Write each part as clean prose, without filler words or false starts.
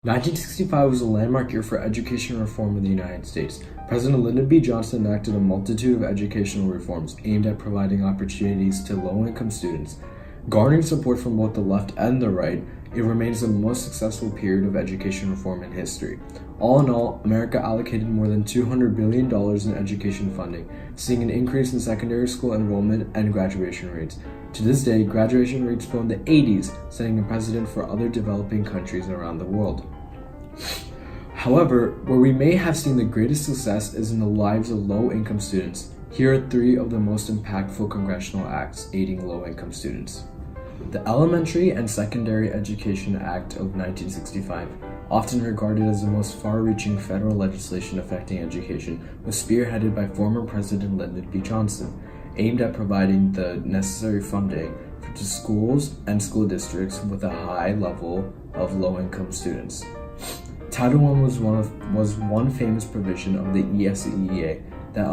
1965 was a landmark year for education reform in the United States. President Lyndon B. Johnson enacted a multitude of educational reforms aimed at providing opportunities to low-income students. Garnering support from both the left and the right, it remains the most successful period of education reform in history. All in all, America allocated more than $200 billion in education funding, seeing an increase in secondary school enrollment and graduation rates. To this day, graduation rates fell in the 80s, setting a precedent for other developing countries around the world. However, where we may have seen the greatest success is in the lives of low-income students. Here are three of the most impactful congressional acts aiding low-income students. The Elementary and Secondary Education Act of 1965, often regarded as the most far-reaching federal legislation affecting education, was spearheaded by former President Lyndon B. Johnson, aimed at providing the necessary funding to schools and school districts with a high level of low-income students. Title I was one famous provision of the ESEA that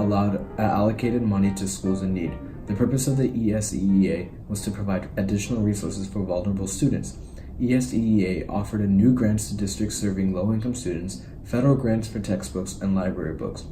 allocated money to schools in need. The purpose of the ESEA was to provide additional resources for vulnerable students. ESEA offered new grants to districts serving low-income students, federal grants for textbooks and library books,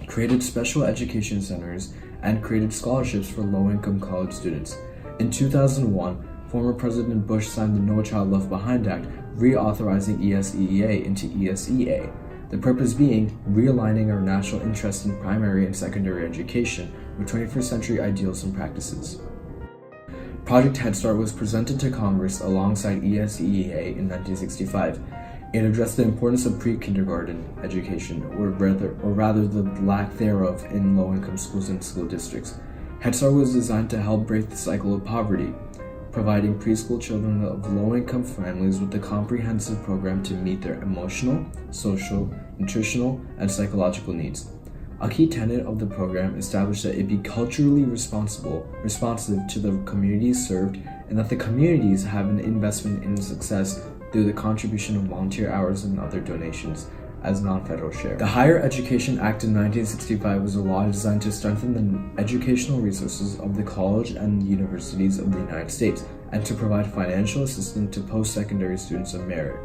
created special education centers, and created scholarships for low-income college students. In 2001, former President Bush signed the No Child Left Behind Act, reauthorizing ESEA into ESEA, the purpose being realigning our national interest in primary and secondary education with 21st century ideals and practices. Project Head Start was presented to Congress alongside ESEA in 1965. It addressed the importance of pre-kindergarten education, or rather the lack thereof in low-income schools and school districts. Head Start was designed to help break the cycle of poverty, providing preschool children of low-income families with a comprehensive program to meet their emotional, social, nutritional, and psychological needs. A key tenet of the program established that it be culturally responsive to the communities served, and that the communities have an investment in success through the contribution of volunteer hours and other donations as non-federal share. The Higher Education Act in 1965 was a law designed to strengthen the educational resources of the college and universities of the United States and to provide financial assistance to post-secondary students of merit.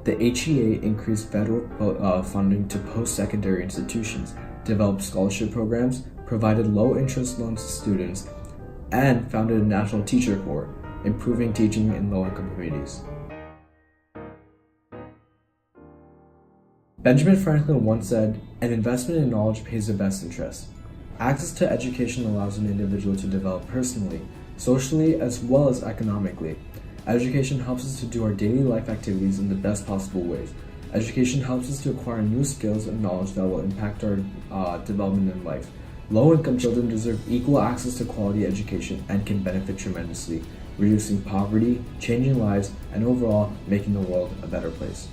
The HEA increased federal funding to post-secondary institutions, developed scholarship programs, provided low-interest loans to students, and founded a national teacher corps, improving teaching in low-income communities. Benjamin Franklin once said, "An investment in knowledge pays the best interest." Access to education allows an individual to develop personally, socially, as well as economically. Education helps us to do our daily life activities in the best possible ways. Education helps us to acquire new skills and knowledge that will impact our development in life. Low-income children deserve equal access to quality education and can benefit tremendously, reducing poverty, changing lives, and overall making the world a better place.